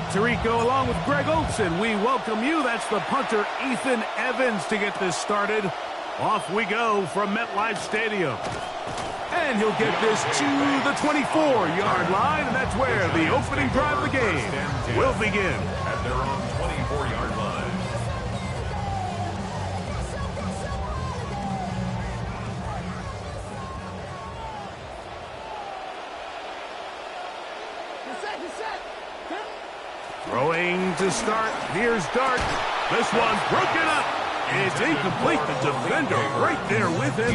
Tirico along with Greg Olson. We welcome you. That's the punter, Ethan Evans, to get this started. Off we go from MetLife Stadium. And he'll get this to the 24-yard line, and that's where the opening drive of the game will begin. At their own 24-yard line. Throwing to start. Here's Dart. This one's broken up. It's incomplete. The defender right there with him.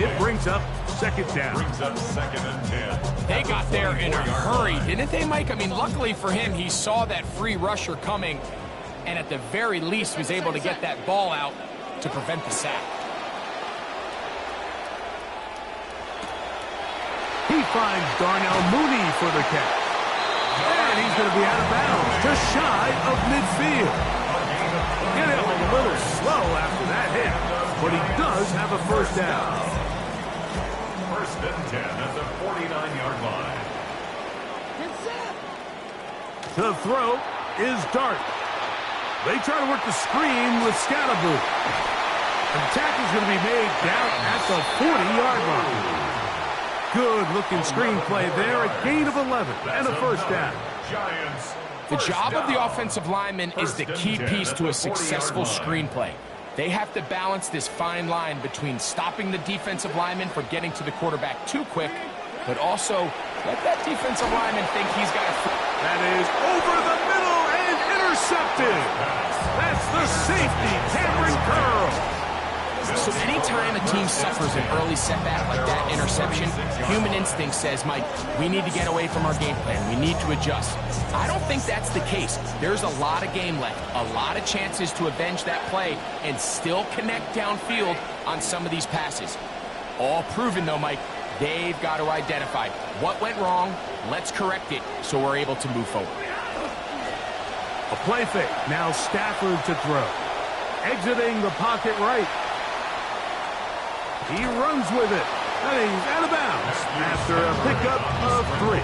It brings up second down. Brings up 2nd and 10. They got there in a hurry, didn't they, Mike? I mean, luckily for him, he saw that free rusher coming, and at the very least was able to get that ball out to prevent the sack. He finds Darnell Mooney for the catch. And he's going to be out of bounds, just shy of midfield. Get him a little slow after that hit, but he does have a first down. 1st and 10 at the 49-yard line. The throw is Dart. They try to work the screen with Scatterboo. The tackle is going to be made down at the 40-yard line. Good-looking screen play there, a gain of 11 and a first down. The job of the offensive lineman is the key piece to a successful screenplay. They have to balance this fine line between stopping the defensive lineman from getting to the quarterback too quick, but also let that defensive lineman think he's got a... That is over the middle and intercepted. That's the safety, Cameron Curl. So anytime a team suffers an early setback like that interception, human instinct says, Mike, we need to get away from our game plan. We need to adjust. I don't think that's the case. There's a lot of game left, a lot of chances to avenge that play and still connect downfield on some of these passes. All proven, though, Mike, they've got to identify what went wrong, let's correct it so we're able to move forward. A play fake. Now Stafford to throw. Exiting the pocket right. He runs with it, and he's out of bounds after a pickup of 3.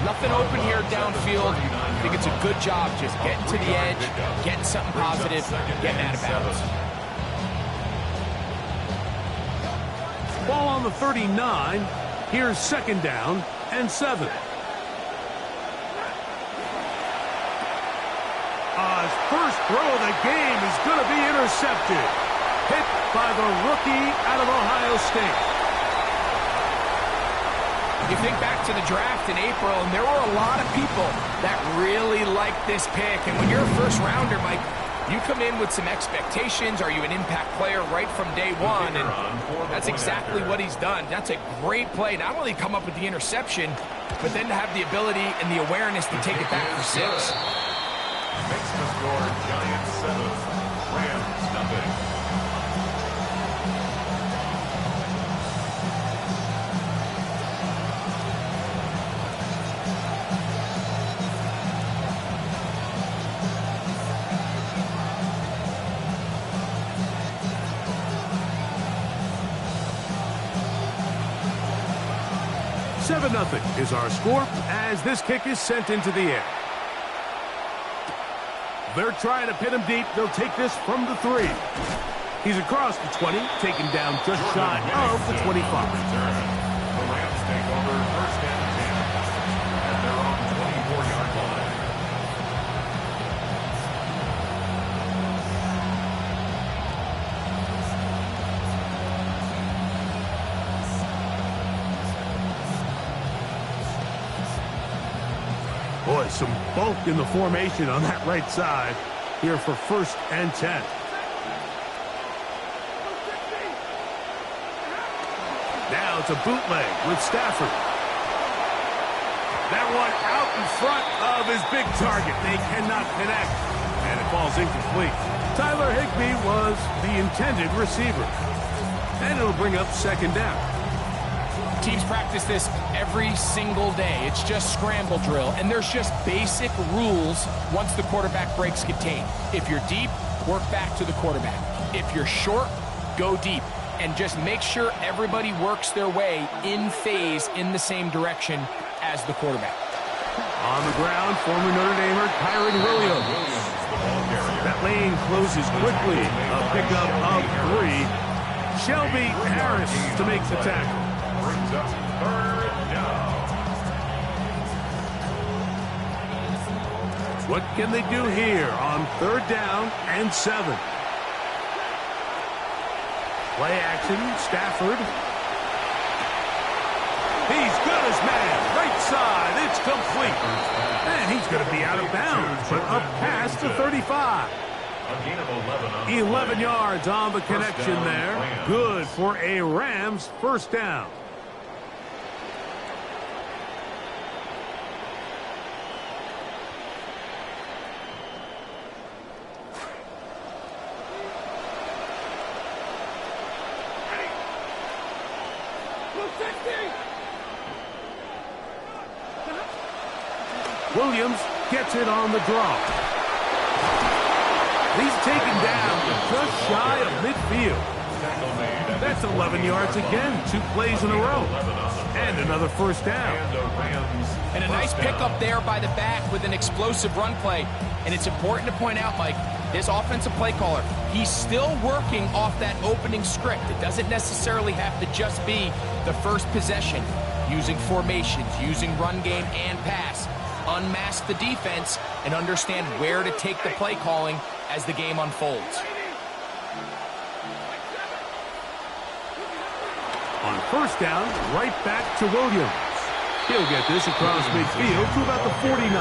Nothing open here downfield. I think it's a good job just getting to the edge, getting something positive, getting out of bounds. Ball on the 39. Here's 2nd down and 7. His first throw of the game is going to be intercepted. Hit by the rookie out of Ohio State. You think back to the draft in April, and there were a lot of people that really liked this pick. And when you're a first-rounder, Mike, you come in with some expectations. Are you an impact player right from day one? And that's exactly what he's done. That's a great play. Not only come up with the interception, but then to have the ability and the awareness to take it back for 6. Makes the score Giants 7, Rams nothing. Nothing is our score as this kick is sent into the air. They're trying to pin him deep. They'll take this from the 3. He's across the 20, taken down just shy of the 25. The Rams take over 1st and 10 at their own 24-yard line. Boy, some bulk in the formation on that right side here for 1st and 10. Now it's a bootleg with Stafford. That one out in front of his big target. They cannot connect, and it falls incomplete. Tyler Higbee was the intended receiver. And it'll bring up 2nd down. Teams practice this every single day. It's just scramble drill, and there's just basic rules once the quarterback breaks contain. If you're deep, work back to the quarterback. If you're short, go deep. And just make sure everybody works their way in phase in the same direction as the quarterback. On the ground, former Notre Damer Kyron Williams. That lane closes quickly. A pickup of 3. Shelby Harris to make the tackle. Brings up third down. What can they do here on 3rd down and 7? Play action, Stafford. He's got his man, right side, it's complete. And he's going to be out of bounds, but up past the 35. A gain of 11 on 11 yards on the connection there. Good for a Rams first down. Williams gets it on the draw. He's taken down just shy of midfield. That's 11 yards again, 2 plays in a row. And another first down. And a nice pickup there by the back with an explosive run play. And it's important to point out, Mike, this offensive play caller, he's still working off that opening script. It doesn't necessarily have to just be the first possession. Using formations, using run game and pass. Unmask the defense and understand where to take the play calling as the game unfolds. On first down, right back to Williams. He'll get this across midfield to about the 49.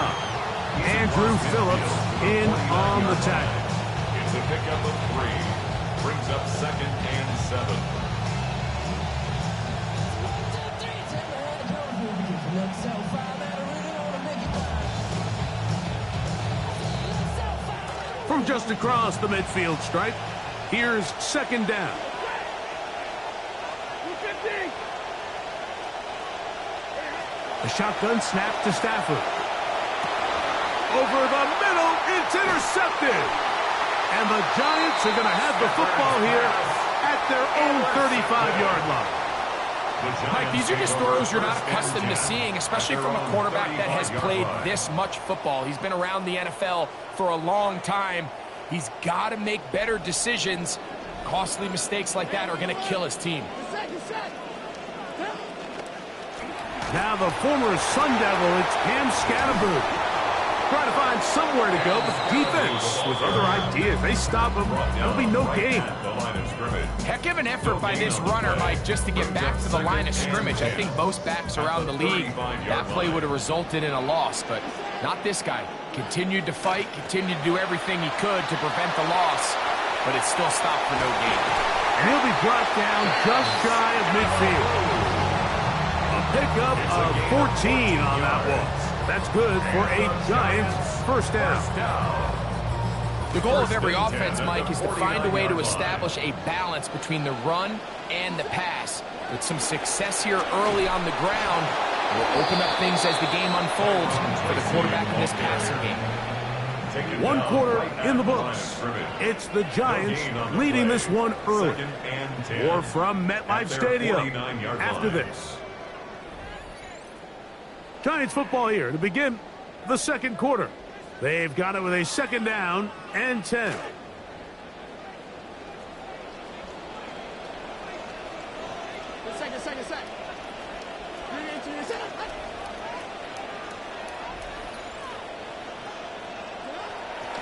Andrew Phillips in on the tackle. It's a pickup of 3. Brings up 2nd and 7. From just across the midfield stripe, here's 2nd down. The shotgun snap to Stafford. Over the middle, it's intercepted. And the Giants are going to have the football here at their own 35-yard line. Mike, these are just throws you're not accustomed to seeing, especially from a quarterback that has played this much football. He's been around the NFL for a long time. He's got to make better decisions. Costly mistakes like that are going to kill his team. Now the former Sun Devil, it's Cam Scatterboo. Trying to find somewhere to go, but defense with other ideas. They stop him. There'll be no game. Heck of an effort by this runner, Mike, just to get back to the line of scrimmage. I think most backs around the league, that play would have resulted in a loss, but not this guy. Continued to fight, continued to do everything he could to prevent the loss, but it still stopped for no gain. And he'll be brought down just shy of midfield. A pickup of 14 on that one. That's good for a Giants first down. The goal of every offense, Mike, is to find a way to establish a balance between the run and the pass. With some success here early on the ground, will open up things as the game unfolds for the quarterback in this passing game. 1 quarter in the books. It's the Giants leading this one early. More from MetLife Stadium after this. Giants football here to begin the 2nd quarter. They've got it with a 2nd down and 10.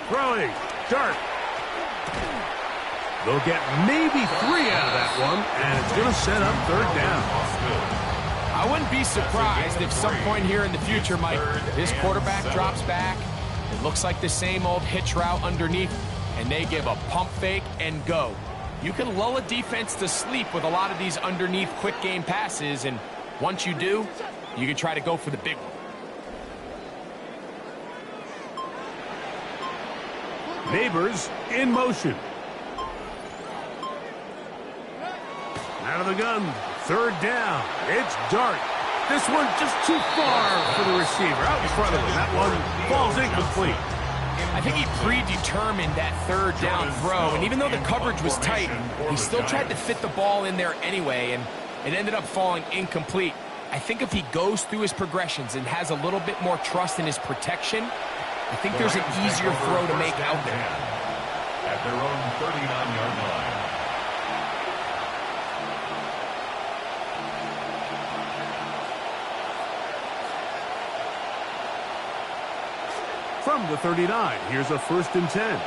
Throwing, Dart. They'll get maybe 3 out of that one, and it's going to set up 3rd down. I wouldn't be surprised if some point here in the future, Mike, this quarterback drops back. It looks like the same old hitch route underneath, and they give a pump fake and go. You can lull a defense to sleep with a lot of these underneath quick game passes, and once you do, you can try to go for the big one. Neighbors in motion. Out of the gun, 3rd down. It's Dart. This one just too far for the receiver. Out in front of him. That one falls incomplete. I think he predetermined that 3rd down throw, and even though the coverage was tight, he still tried to fit the ball in there anyway, and it ended up falling incomplete. I think if he goes through his progressions and has a little bit more trust in his protection, I think there's an easier throw to make out there. At their own 39-yard line. From the 39, here's a 1st and 10.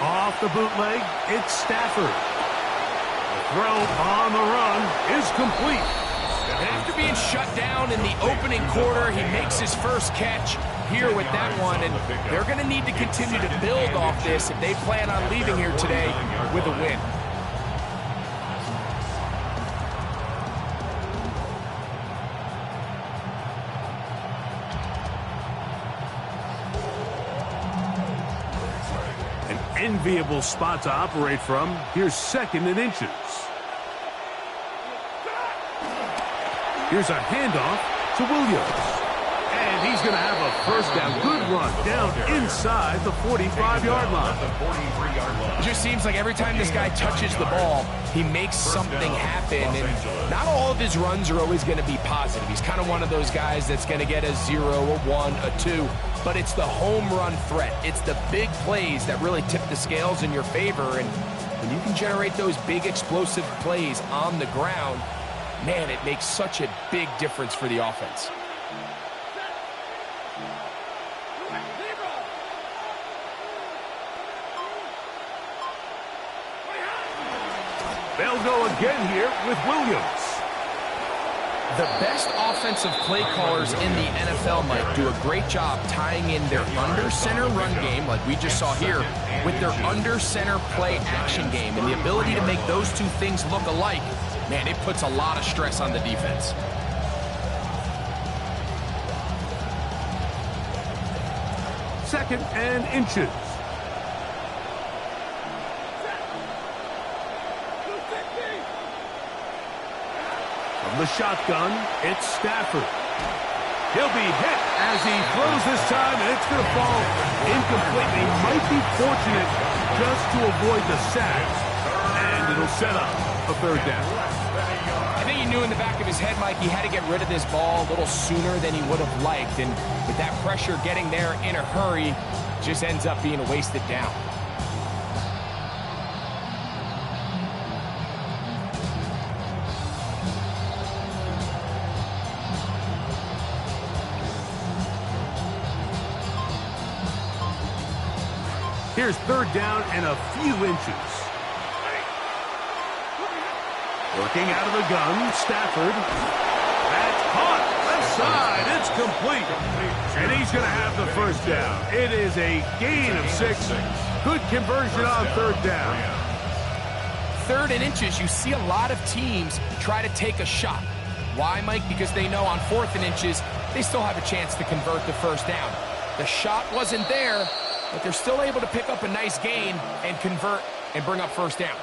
Off the bootleg, it's Stafford. The throw on the run is complete. After being shut down in the opening quarter, he makes his first catch here with that one, and they're going to need to continue to build off this if they plan on leaving here today with a win. Enviable spot to operate from. Here's 2nd and inches. Here's a handoff to Williams. And he's going to have a 1st down. Good run down inside the 45-yard line. It just seems like every time this guy touches the ball, he makes something happen. And not all of his runs are always going to be positive. He's kind of one of those guys that's going to get a 0, a 1, a 2. But it's the home run threat. It's the big plays that really tip the scales in your favor. And when you can generate those big explosive plays on the ground, man, it makes such a big difference for the offense. They'll go again here with Williams. The best offensive play callers in the NFL, Mike, do a great job tying in their under-center run game, like we just saw here, with their under-center play action game. And the ability to make those two things look alike, man, it puts a lot of stress on the defense. Second and inches. From the shotgun, it's Stafford. He'll be hit as he throws this time, and it's going to fall incompletely. Might be fortunate just to avoid the sack, and it'll set up a 3rd down. I think he knew in the back of his head, Mike, he had to get rid of this ball a little sooner than he would have liked, and with that pressure getting there in a hurry, just ends up being a wasted down. Here's 3rd down and a few inches. Working out of the gun, Stafford. That's caught. Left side. It's complete. And he's going to have the 1st down. It is a gain of 6. Good conversion on 3rd down. 3rd and inches, you see a lot of teams try to take a shot. Why, Mike? Because they know on 4th and inches, they still have a chance to convert the 1st down. The shot wasn't there, but they're still able to pick up a nice gain and convert and bring up 1st down.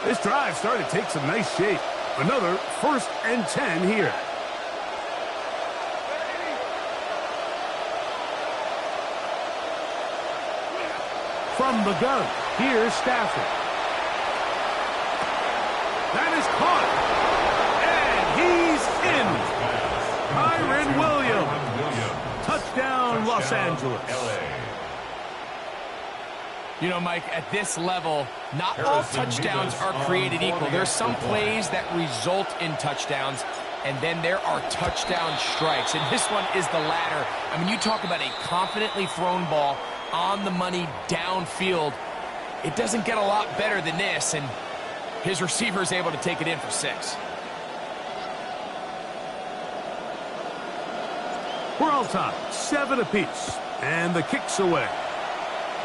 This drive started to take some nice shape. Another 1st and 10 here. From the gun, here's Stafford. That is caught. And he's in. Kyren Williams. Touchdown, Los Angeles. You know, Mike, at this level, not all touchdowns are created equal. There's some plays that result in touchdowns, and then there are touchdown strikes. And this one is the latter. I mean, you talk about a confidently thrown ball on the money downfield. It doesn't get a lot better than this, and his receiver is able to take it in for 6. We're all tied, 7 apiece, and the kick's away.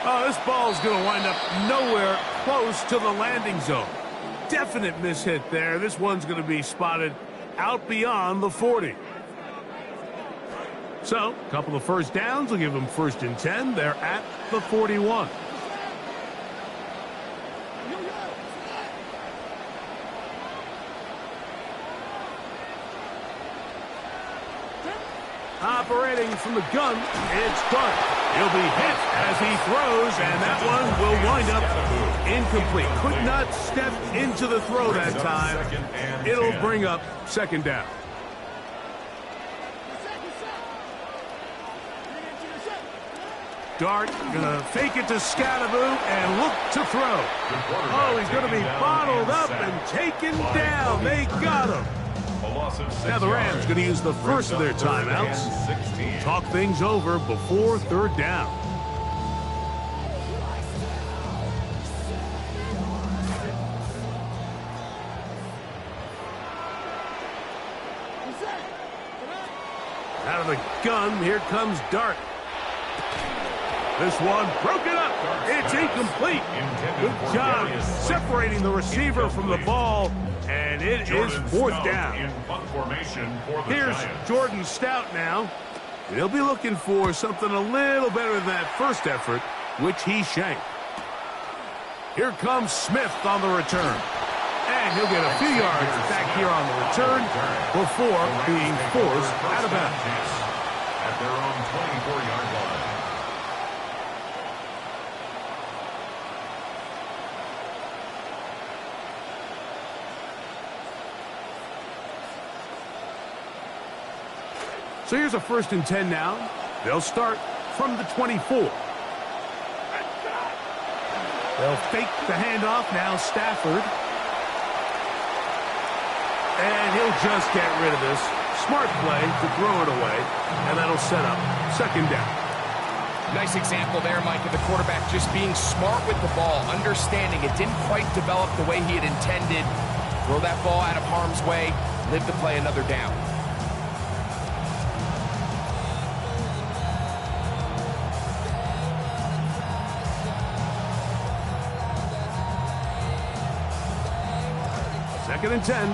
Oh, this ball's going to wind up nowhere close to the landing zone. Definite mishit there. This one's going to be spotted out beyond the 40. So, a couple of 1st downs will give them 1st and 10. They're at the 41. Operating from the gun, it's Dart. He'll be hit as he throws, and that one will wind up incomplete. Could not step into the throw that time. It'll bring up second down. Dart gonna fake it to Scadaboo and look to throw. Oh, he's gonna be bottled up and taken down. They got him. Now the Rams gonna use the first of their timeouts. Talk things over before third down. Out of the gun, here comes Dart. This one broken up. It's incomplete. Good job separating the receiver from the ball, and it is fourth down. Here's Jordan Stout now. He'll be looking for something a little better than that first effort, which he shanked. Here comes Smith on the return. And he'll get a few yards back here on the return before being forced out of bounds. At their own 24-yard line. So here's a 1st and 10 now. They'll start from the 24. They'll fake the handoff now, Stafford. And he'll just get rid of this. Smart play to throw it away, and that'll set up second down. Nice example there, Mike, of the quarterback just being smart with the ball, understanding it didn't quite develop the way he had intended. Throw that ball out of harm's way, live to play another down. Second and 10.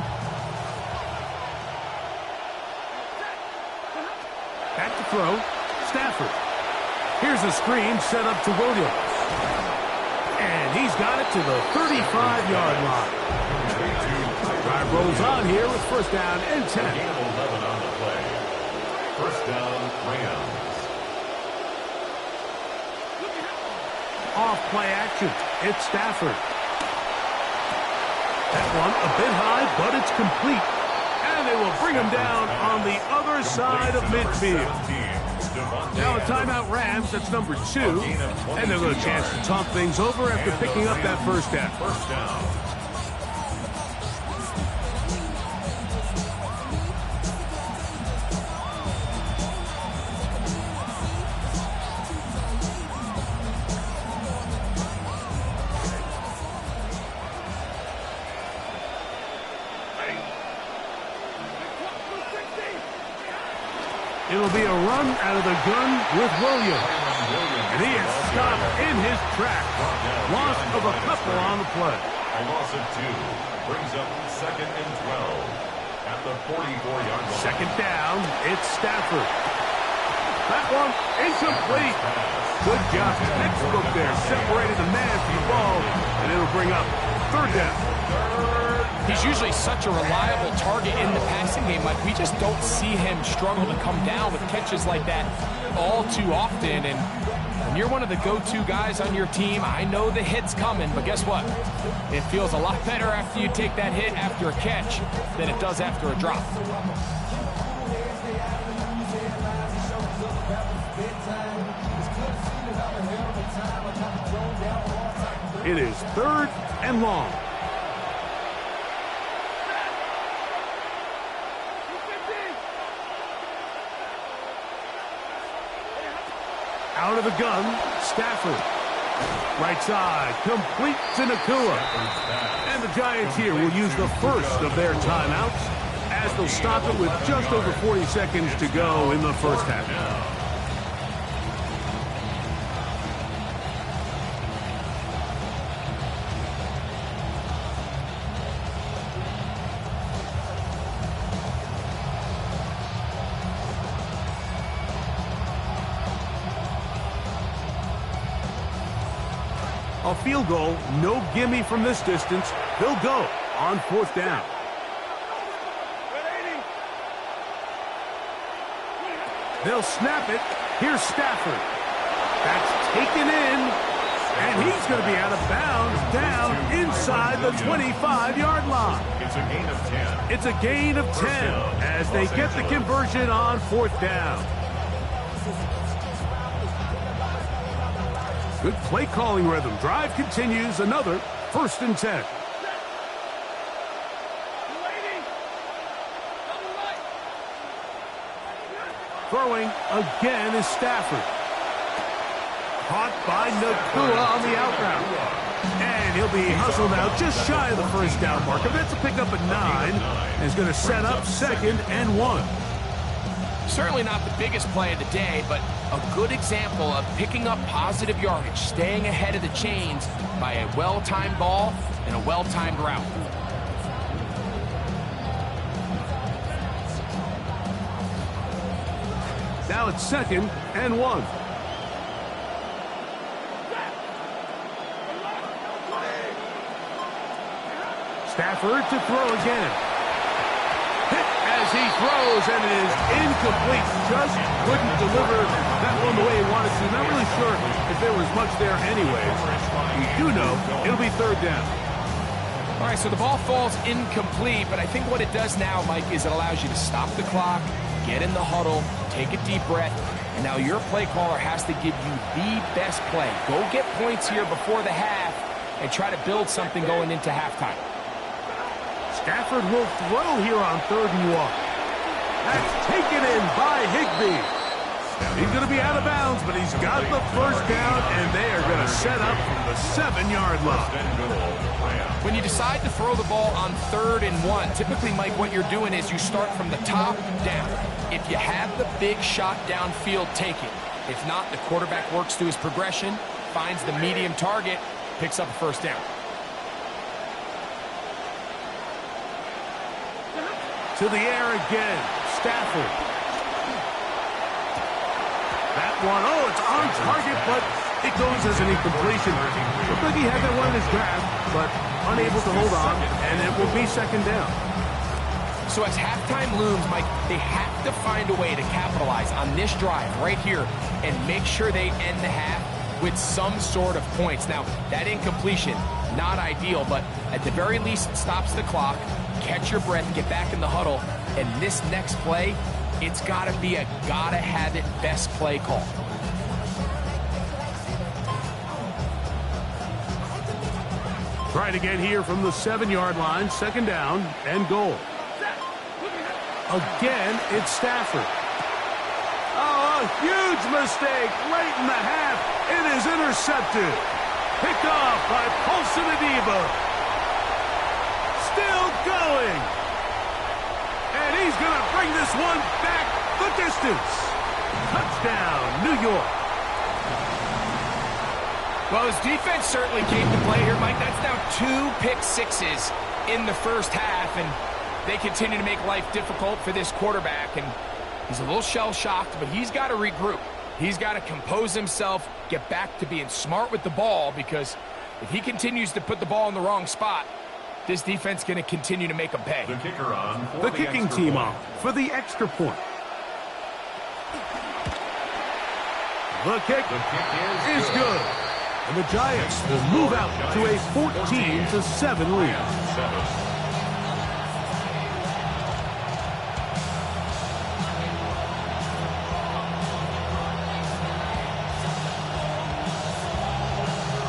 Back to throw. Stafford. Here's a screen set up to Williams. And he's got it to the 35-yard line. Drive rolls on here with first down and 10. 11 on the play. First down, Rams. Off play action. It's Stafford. That one a bit high, but it's complete. And they will bring him down on the other side of midfield. Now a timeout Rams, that's number 2. And they'll get a chance to talk things over after picking up that first down. First down. It'll be a run out of the gun with Williams. And he is stopped in his tracks. Loss of a couple on the play. A loss of 2 brings up second and 12 at the 44-yard line. Second down, it's Stafford. That one incomplete. Good job. Textbook there. Separated the man from the ball, and it'll bring up third down. He's usually such a reliable target in the passing game. Like, we just don't see him struggle to come down with catches like that all too often. And when you're one of the go-to guys on your team, I know the hit's coming, but guess what? It feels a lot better after you take that hit after a catch than it does after a drop. It is third and long. Out of the gun, Stafford. Right side, complete to Nakua. And the Giants here will use the first of their timeouts as they'll stop it with just over 40 seconds to go in the first half. A field goal, no gimme from this distance. They'll go on fourth down. They'll snap it. Here's Stafford. That's taken in, and he's going to be out of bounds down inside the 25-yard line. It's a gain of 10. It's a gain of 10 as they get the conversion on 4th down. Good play calling rhythm. Drive continues. Another 1st and 10. Throwing again is Stafford. Caught by Nakua on the out route. And he'll be hustled out just shy of the 1st down marker. That's a pickup at 9. And is going to set up 2nd and 1. Certainly not the biggest play of the day, but a good example of picking up positive yardage, staying ahead of the chains by a well-timed ball and a well-timed route. Now it's 2nd and 1. Stafford to throw again. Hit as he throws, and it is incomplete. Just couldn't deliver that one the way he wanted to. Not really sure if there was much there anyways. We do know it'll be 3rd down. All right, so the ball falls incomplete, but I think what it does now, Mike, is it allows you to stop the clock, get in the huddle, take a deep breath, and now your play caller has to give you the best play. Go get points here before the half and try to build something going into halftime. Stafford will throw here on 3rd and 1. That's taken in by Higbee. He's going to be out of bounds, but he's got the 1st down, and they are going to set up from the 7-yard line. When you decide to throw the ball on 3rd and 1, typically, Mike, what you're doing is you start from the top down. If you have the big shot downfield, take it. If not, the quarterback works through his progression, finds the medium target, picks up a 1st down. To the air again, Stafford. That one, oh, it's on target, but it goes as an incompletion. Looked like he had that one in his grasp, but unable to hold on, and it will be 2nd down. So as halftime looms, Mike, they have to find a way to capitalize on this drive right here and make sure they end the half with some sort of points. Now, that incompletion, not ideal, but at the very least, it stops the clock. Catch your breath, get back in the huddle, and this next play, it's got to be a gotta-have-it best play call. Try it again here from the 7-yard line, 2nd down and goal. Again, it's Stafford. Oh, a huge mistake late in the half. It is intercepted. Picked off by Paulson Adebo. Still going. And he's going to bring this one back the distance. Touchdown, New York. Well, his defense certainly came to play here, Mike. That's now 2 pick sixes in the 1st half, and they continue to make life difficult for this quarterback. And he's a little shell-shocked, but he's got to regroup. He's got to compose himself, get back to being smart with the ball, because if he continues to put the ball in the wrong spot, this defense is going to continue to make them pay. The kicker on for the kicking team on for the extra point. The kick is good. And the Giants will move out to a 14-7 lead.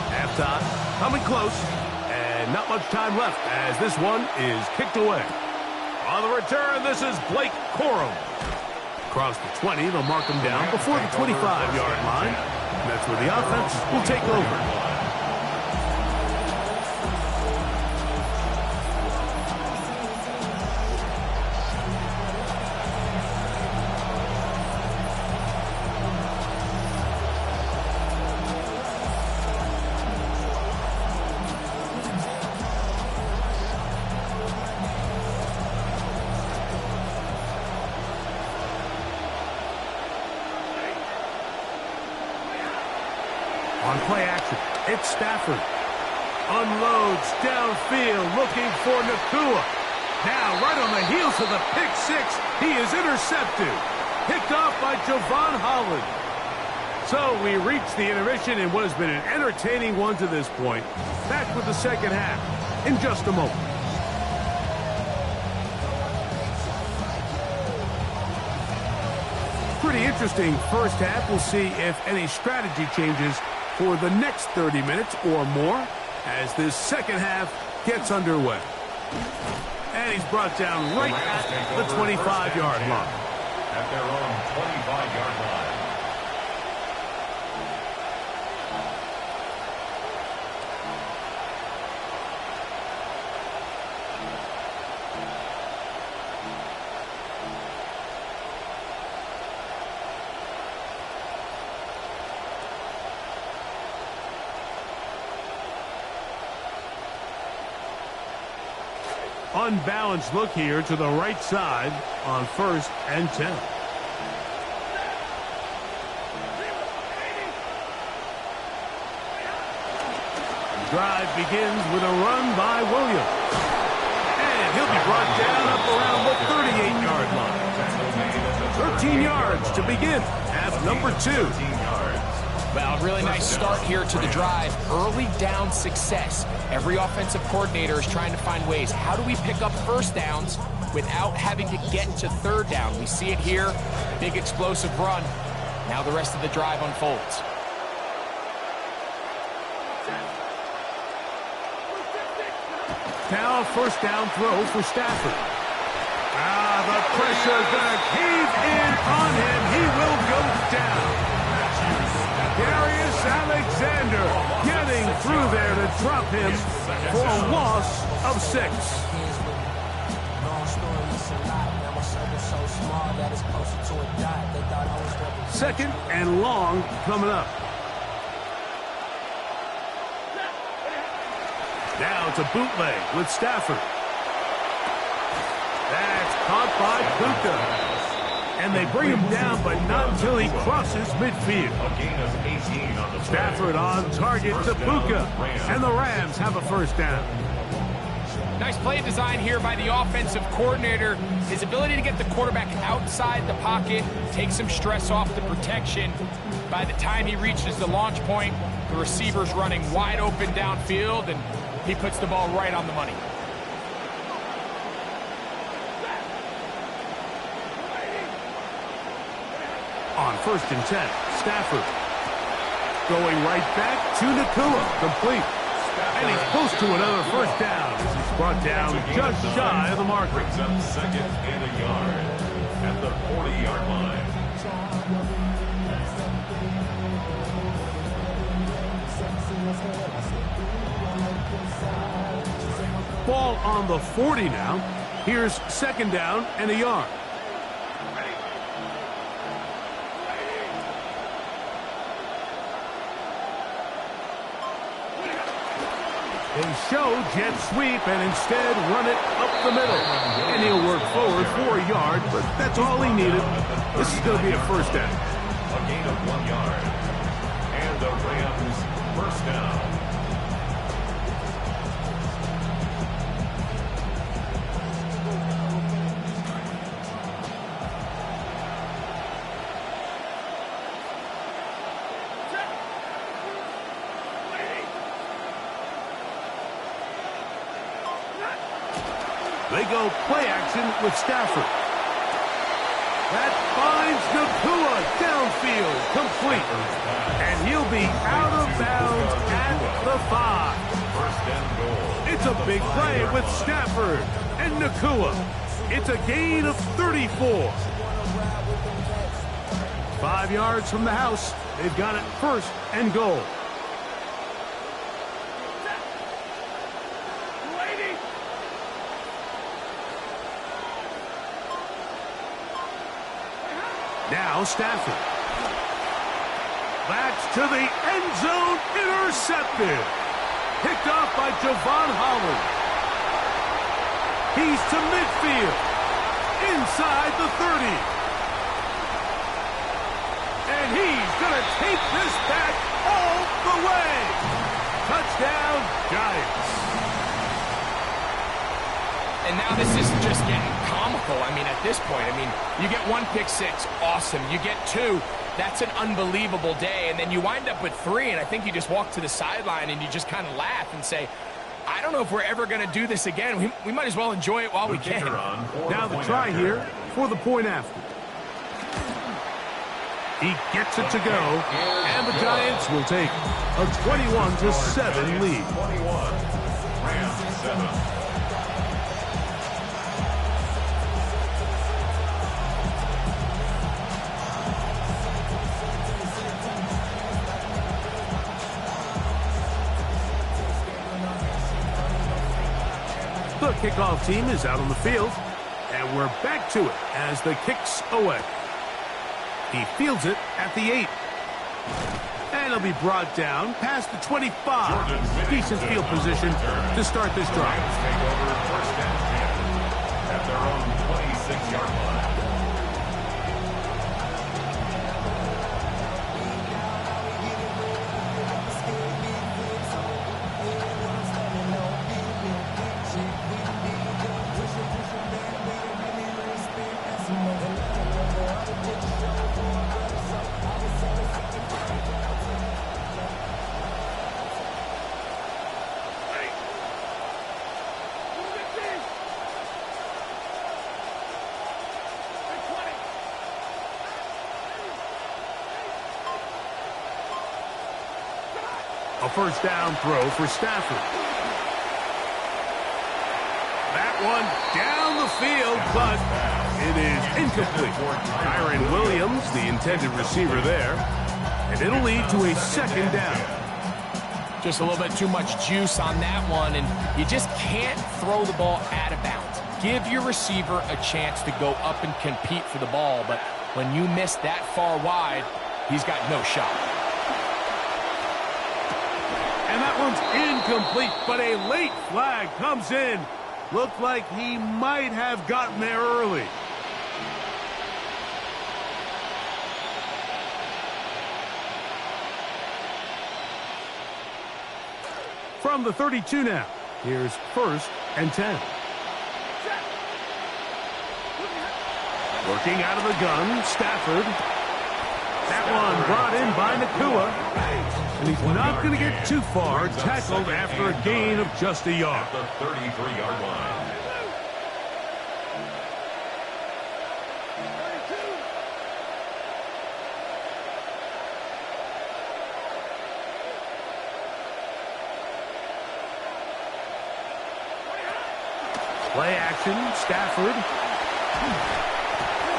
Halftime coming close. And not much time left as this one is kicked away. On the return, this is Blake Corum. Across the 20, they'll mark him down before the 25-yard line. And that's where the offense will take over. On play action, it's Stafford. Unloads downfield, looking for Nakua. Now, right on the heels of the pick six, he is intercepted. Picked off by Javon Holland. So we reach the intermission in what has been an entertaining one to this point. Back with the second half in just a moment. Pretty interesting first half. We'll see if any strategy changes for the next 30 minutes or more as this second half gets underway. And he's brought down right at the 25-yard line. At their own 25-yard line. Unbalanced look here to the right side on 1st and 10. Drive begins with a run by Williams. And he'll be brought down up around the 38-yard line. 13 yards to begin half number 2. Well, really nice start here to the drive. Early down success. Every offensive coordinator is trying to find ways. How do we pick up first downs without having to get to third down? We see it here. Big explosive run. Now the rest of the drive unfolds. Now a first down throw for Stafford. The pressure is going to cave in on him. He will go down. Darius Alexander getting through there to drop him for a loss of 6. Second and long coming up. Now it's a bootleg with Stafford. That's caught by Puka. And they bring him down, but not until he crosses midfield. Stafford on target to Puka. And the Rams have a first down. Nice play design here by the offensive coordinator. His ability to get the quarterback outside the pocket, take some stress off the protection. By the time he reaches the launch point, the receiver's running wide open downfield, and he puts the ball right on the money. On 1st and 10, Stafford going right back to Nakua, complete. And he's close to another first down as he's brought down just shy of the marker. Brings up 2nd and a yard at the 40-yard line. Ball on the 40 now. Here's 2nd down and a yard. They show jet sweep and instead run it up the middle. And he'll work forward for a yard, but that's all he needed. This is going to be a first down. A gain of 1 yard. And the Rams first down. They go play action with Stafford. That finds Nakua downfield, complete. And he'll be out of bounds at the 5. First and goal. It's a big play with Stafford and Nakua. It's a gain of 34. 5 yards from the house. They've got it 1st and goal. Now Stafford. That's to the end zone, intercepted. Picked off by Javon Holland. He's to midfield. Inside the 30. And he's going to take this back all the way. Touchdown, Giants. And now this isn't just getting comical. I mean, at this point, I mean, you get 1 pick six, awesome. You get 2, that's an unbelievable day. And then you wind up with 3, and I think you just walk to the sideline and you just kind of laugh and say, I don't know if we're ever going to do this again. We might as well enjoy it while we can. Now the try here for the point after. He gets it to go, and the Giants will take a 21-7 lead. 21, Rams 7. The kickoff team is out on the field, and we're back to it as the kick's away. He fields it at the 8. And he'll be brought down past the 25. Decent field position to start this drive. Rams take over first and 10 at their own 26-yard line. A first down throw for Stafford. That one down the field, but it is incomplete. Kyron Williams, the intended receiver there, and it'll lead to a second down. Just a little bit too much juice on that one, and you just can't throw the ball out of bounds. Give your receiver a chance to go up and compete for the ball, but when you miss that far wide, he's got no shot. And that one's incomplete, but a late flag comes in. Looked like he might have gotten there early. From the 32 now, here's first and 10. Working out of the gun, Stafford. That one brought in by Nakua. And he's not going to get too far, tackled after a gain of just a yard. At the 33-yard line. Play action, Stafford.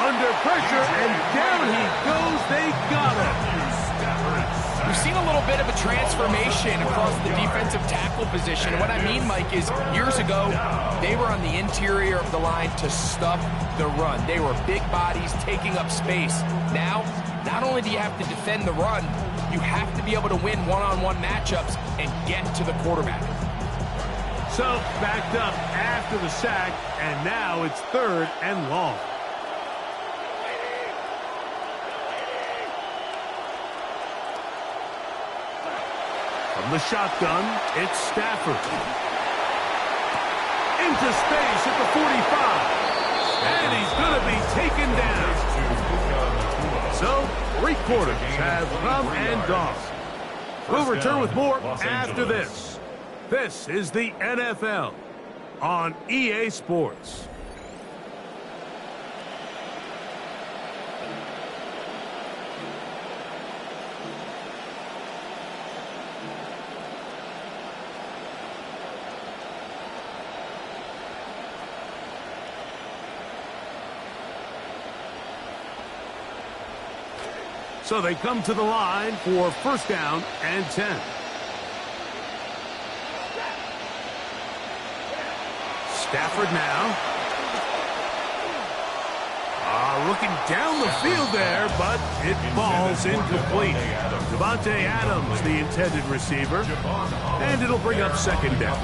Under pressure, and down he goes. They got him. We've seen a little bit of a transformation across the defensive tackle position. What I mean, Mike, is years ago, they were on the interior of the line to stop the run. They were big bodies taking up space. Now, not only do you have to defend the run, you have to be able to win one-on-one matchups and get to the quarterback. So, backed up after the sack, and now it's third and long. From the shotgun, it's Stafford. Into space at the 45. And he's going to be taken down. So, 3 quarters have come and gone. We'll return with more after this. This is the NFL on EA Sports. So they come to the line for first down and 10. Stafford now. Looking down the field there, but it falls incomplete. Devontae Adams, the intended receiver, and it'll bring up second down.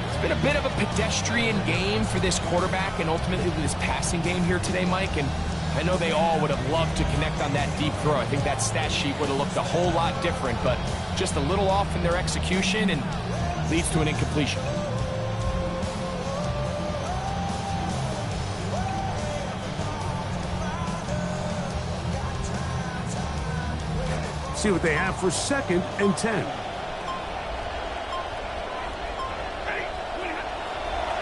It's been a bit of a pedestrian game for this quarterback and ultimately this passing game here today, Mike, and I know they all would have loved to connect on that deep throw. I think that stat sheet would have looked a whole lot different, but just a little off in their execution and leads to an incompletion. See what they have for 2nd and 10.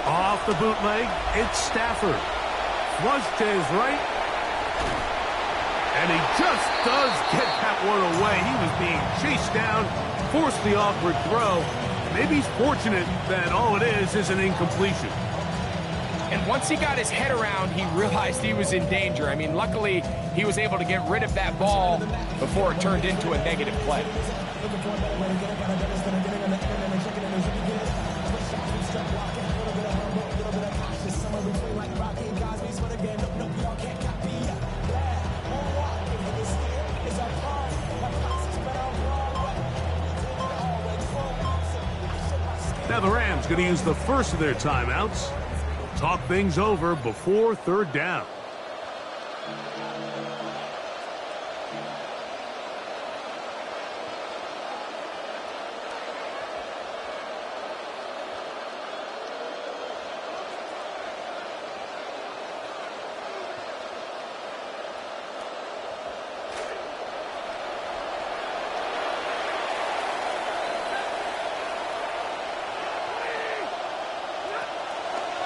Off the bootleg, it's Stafford. Flush to his right. And he just does get that one away. He was being chased down, forced the awkward throw. Maybe he's fortunate that all it is an incompletion. And once he got his head around, he realized he was in danger. I mean, luckily, he was able to get rid of that ball before it turned into a negative play. Now the Rams going to use the first of their timeouts. Talk things over before 3rd down.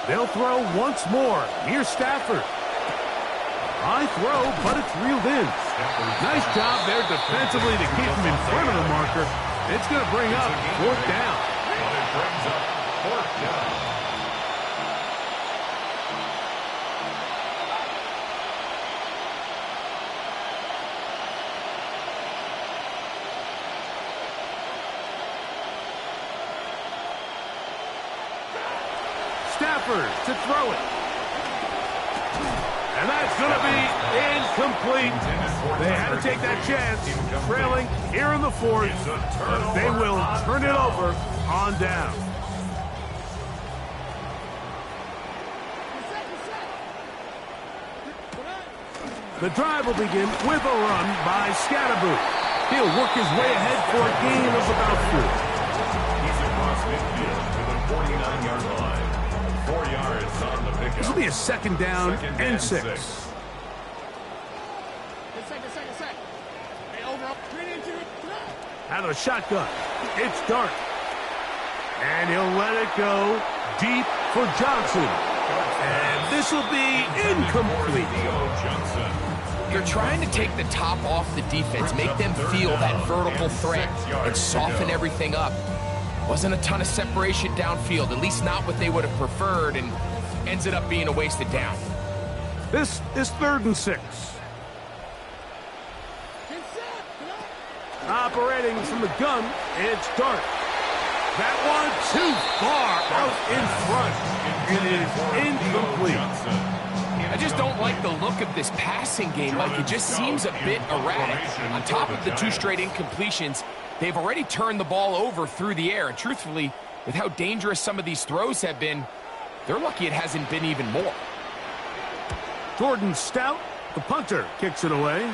They'll throw once more. Here's Stafford. High throw, but it's reeled in. Nice job there defensively to keep him in front of the marker. It's going to bring up 4th down. And it brings up 4th down. Stafford to throw it. And that's going to be incomplete. They had to take that chance, trailing here in the 4th, but they will turn it over on down. The drive will begin with a run by Scatterboo. He'll work his way ahead for a gain of about 4. He's across midfield to the 49-yard line. 4 yards on the pickup. This will be a 2nd down and 6. Out of the shotgun, it's Dart. And he'll let it go deep for Johnson. And this will be incomplete. They're trying to take the top off the defense, make them feel that vertical threat, and soften everything up. Wasn't a ton of separation downfield, at least not what they would have preferred, and ends it up being a wasted down. This is 3rd and 6. Operating from the gun, it's Dart. That one too far out in front. It is incomplete. I just don't like the look of this passing game. Like, it just seems a bit erratic. On top of the 2 straight incompletions, they've already turned the ball over through the air. And truthfully, with how dangerous some of these throws have been, they're lucky it hasn't been even more. Jordan Stout, the punter, kicks it away.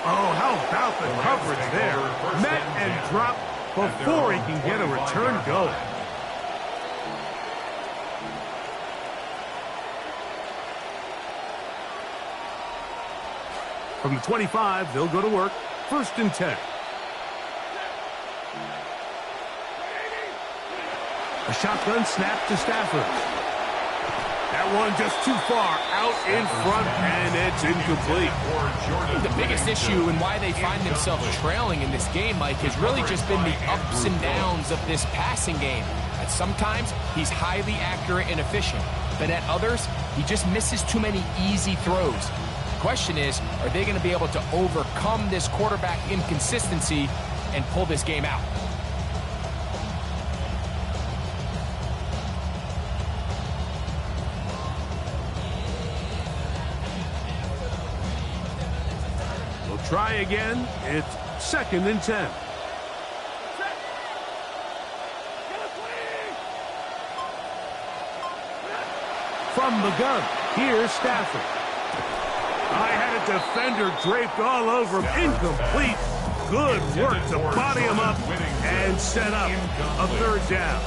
Oh, how about the coverage there? Met and dropped before he can get a return going. From the 25, they'll go to work. 1st and 10. A shotgun snap to Stafford. That one just too far out in front, and it's incomplete. The biggest issue and why they find themselves trailing in this game, Mike, has really just been the ups and downs of this passing game. At sometimes, he's highly accurate and efficient, but at others, he just misses too many easy throws. The question is, are they going to be able to overcome this quarterback inconsistency and pull this game out? Try again. It's 2nd and 10. From the gun, here's Stafford. I had a defender draped all over him. Incomplete. Good work to body him up and set up a 3rd down.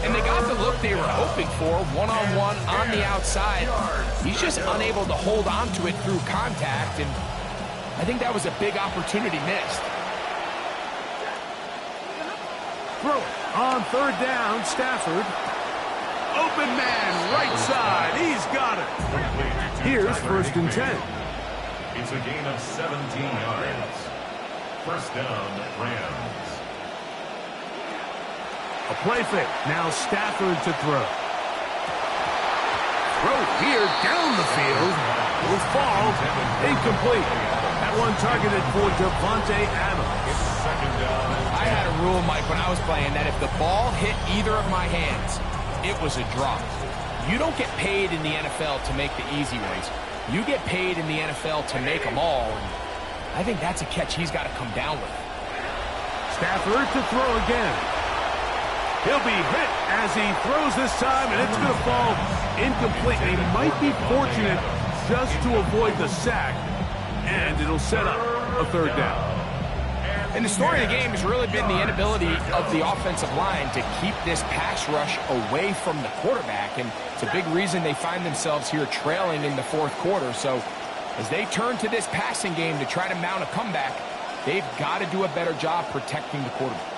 And they got the look they were hoping for, one-on-one on the outside. He's just unable to hold on to it through contact, and I think that was a big opportunity missed. Throw it on third down, Stafford. Open man, right side. He's got it. Here's 1st and 10. It's a gain of 17 yards. First down, Rams. A play fake. Now Stafford to throw. Throw here down the field. Will fall. Incomplete. That one targeted for Devontae Adams. I had a rule, Mike, when I was playing that if the ball hit either of my hands, it was a drop. You don't get paid in the NFL to make the easy ones. You get paid in the NFL to make them all. And I think that's a catch he's got to come down with. Stafford to throw again. He'll be hit as he throws this time, and it's going to fall incomplete. He might be fortunate just to avoid the sack, and it'll set up a 3rd down. And the story of the game has really been the inability of the offensive line to keep this pass rush away from the quarterback, and it's a big reason they find themselves here trailing in the 4th quarter. So as they turn to this passing game to try to mount a comeback, they've got to do a better job protecting the quarterback.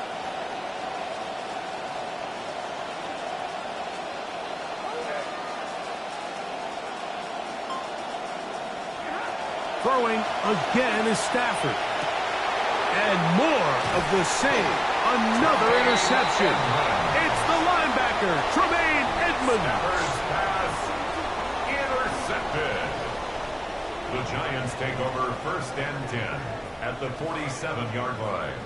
Throwing again is Stafford. And more of the same. Another interception. It's the linebacker, Tremaine Edmonds. First pass intercepted. The Giants take over 1st and 10 at the 47-yard line.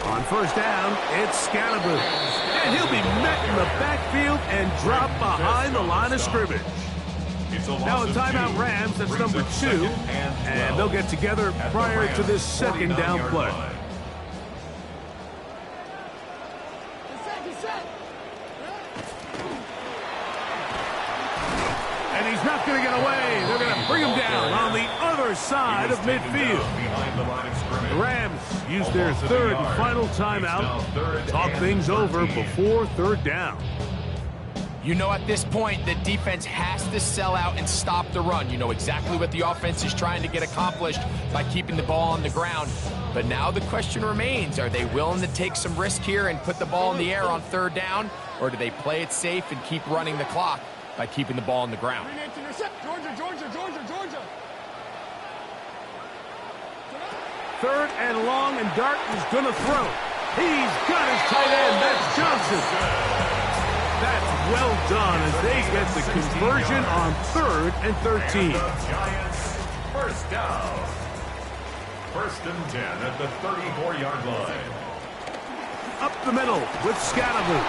On 1st down, it's Scalaboo. And he'll be met in the backfield and dropped behind the line of scrimmage. Now a timeout Rams, that's number 2. And they'll get together prior to this 2nd down play. And he's not going to get away. They're going to bring him down on the other side of midfield. The Rams use their 3rd and final timeout to talk things over before 3rd down. You know, at this point, the defense has to sell out and stop the run. You know exactly what the offense is trying to get accomplished by keeping the ball on the ground. But now the question remains, are they willing to take some risk here and put the ball in the air on 3rd down? Or do they play it safe and keep running the clock by keeping the ball on the ground? Georgia. 3rd and long, and Darton's going to throw. He's got his tight end. That's Johnson. That's well done as they get the conversion on 3rd and 13. Giants first down. 1st and 10 at the 34-yard line. Up the middle with Scalaboo.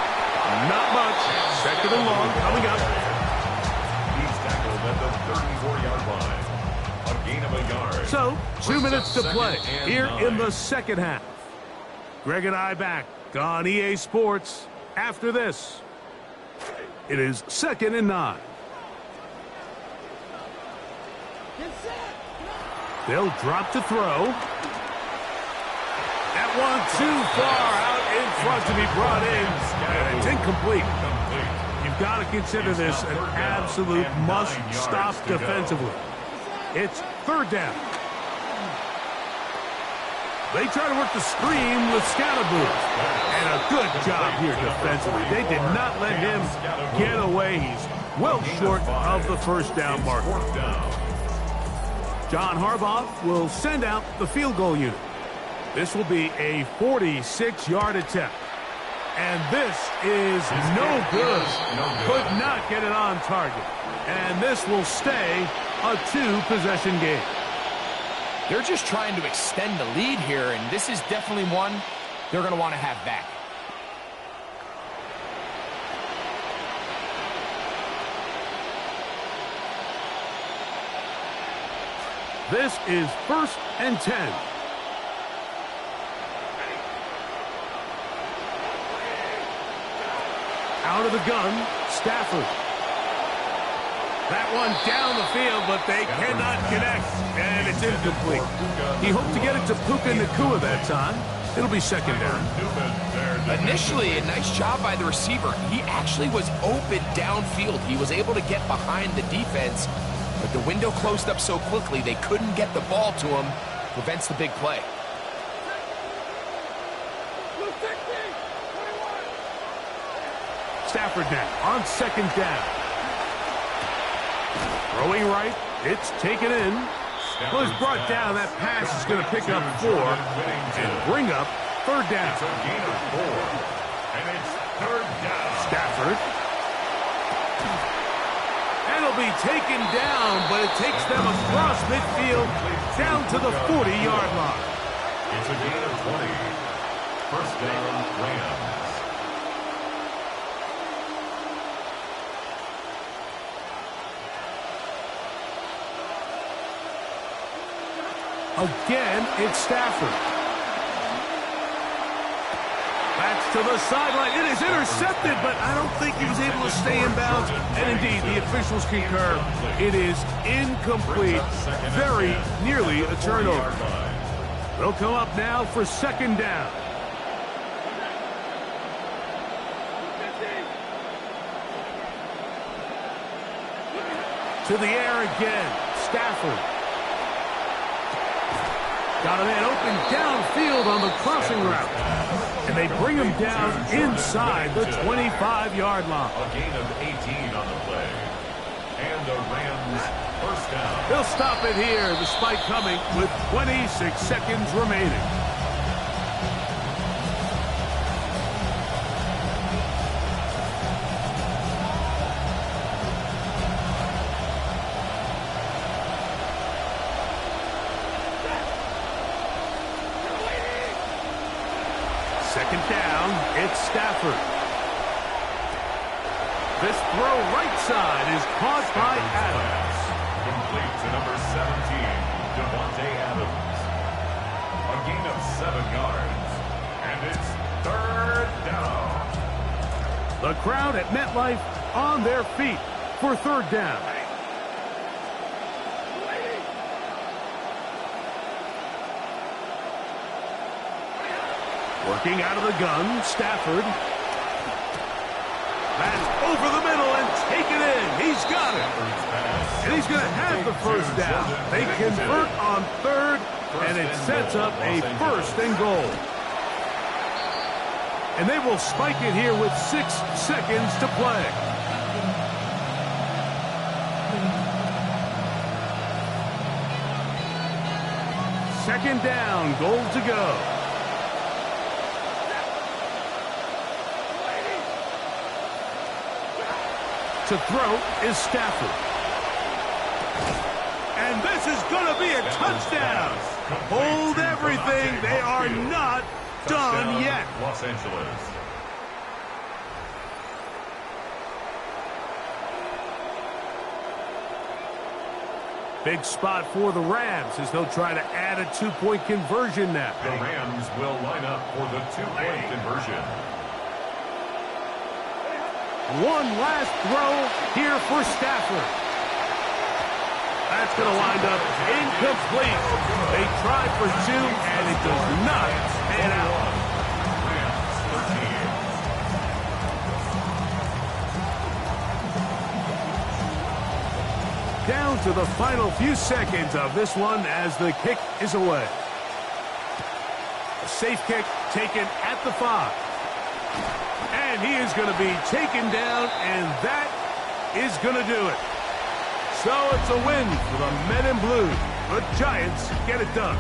Not much. 2nd and long coming up. He's tackled at the 34-yard line. A gain of a yard. So, 2 minutes to play here in the 2nd half. Greg and I back on EA Sports after this. It is 2nd and 9. They'll drop to throw. That one too far out in front to be brought in. And it's incomplete. You've got to consider this an absolute must-stop defensively. It's 3rd down. They try to work the screen with Scalaboo. And a good job here defensively. They did not let him get away. He's well short of the 1st down marker. John Harbaugh will send out the field goal unit. This will be a 46-yard attempt. And this is no good. Could not get it on target. And this will stay a 2-possession game. They're just trying to extend the lead here, and this is definitely one they're going to want to have back. This is 1st and 10. Out of the gun, Stafford. That one down the field, but they cannot connect, and it's incomplete. He hoped to get it to Puka Nacua that time. It'll be second down. Initially, a nice job by the receiver. He actually was open downfield. He was able to get behind the defense, but the window closed up so quickly they couldn't get the ball to him. Prevents the big play. Stafford now on second down. Throwing right, it's taken in. Well, he's brought down. That pass is going to pick up 4 and bring up third down. It's a gain of 4, and it's third down. Stafford. And it'll be taken down, but it takes them across midfield down to the 40-yard line. It's a gain of 20. First down, Rams. Again, it's Stafford. That's to the sideline. It is intercepted, but I don't think he was able to stay in bounds. And indeed, the officials concur. It is incomplete. Very nearly a turnover. They'll come up now for second down. To the air again. Stafford. Got a man open downfield on the crossing route. And they bring him down inside the 25-yard line. A gain of 18 on the play. And the Rams first down. They'll stop it here, despite coming with 26 seconds remaining. Second down, it's Stafford. This throw right side is caught by Adams. Complete to number 17, Devontae Adams. A gain of 7 yards. And it's third down. The crowd at MetLife on their feet for third down. Working out of the gun, Stafford. That's over the middle and taken in. He's got it. And he's going to have the first down. They convert on third, and it sets up a first and goal. And they will spike it here with 6 seconds to play. Second down, goal to go. To throw is Stafford. And this is going to be a touchdown. Hold everything. They are not done yet. Los Angeles. Big spot for the Rams as they'll try to add a 2-point conversion now. The Rams will line up for the 2-point conversion. One last throw here for Stafford. That's going to wind up incomplete. They tried for 2, and it does not pan out. Down to the final few seconds of this one as the kick is away. A safe kick taken at the 5. And he is going to be taken down, and that is going to do it. So it's a win for the Men in Blue. The Giants get it done.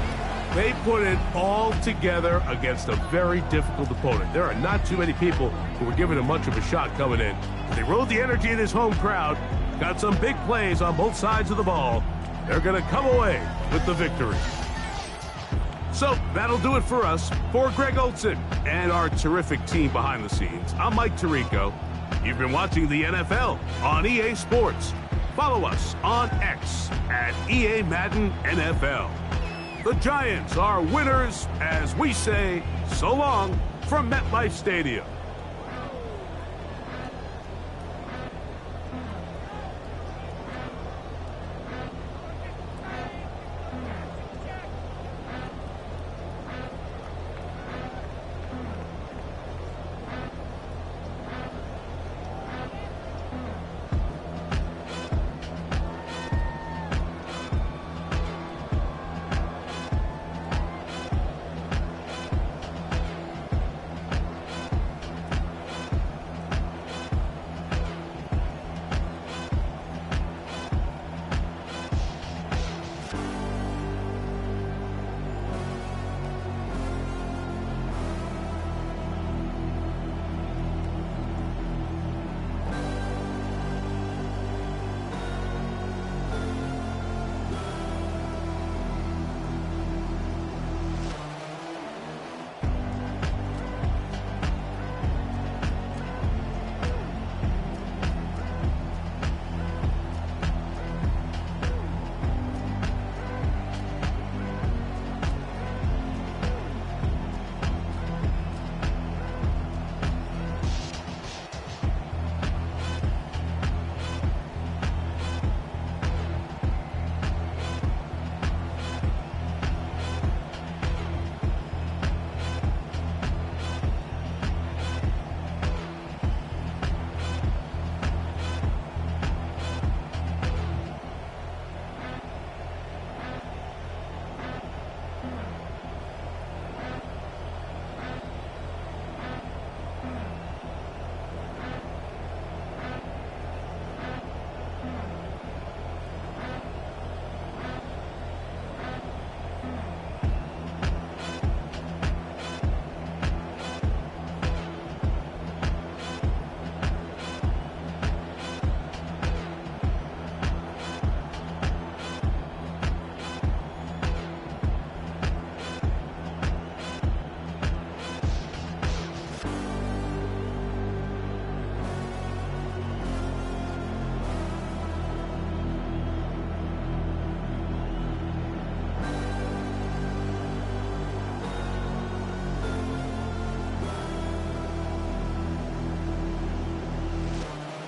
They put it all together against a very difficult opponent. There are not too many people who were giving him much of a shot coming in. They rode the energy in his home crowd, got some big plays on both sides of the ball. They're going to come away with the victory. So that'll do it for us. For Greg Olson and our terrific team behind the scenes, I'm Mike Tirico. You've been watching the NFL on EA Sports. Follow us on X at EA Madden NFL. The Giants are winners as we say so long from MetLife Stadium.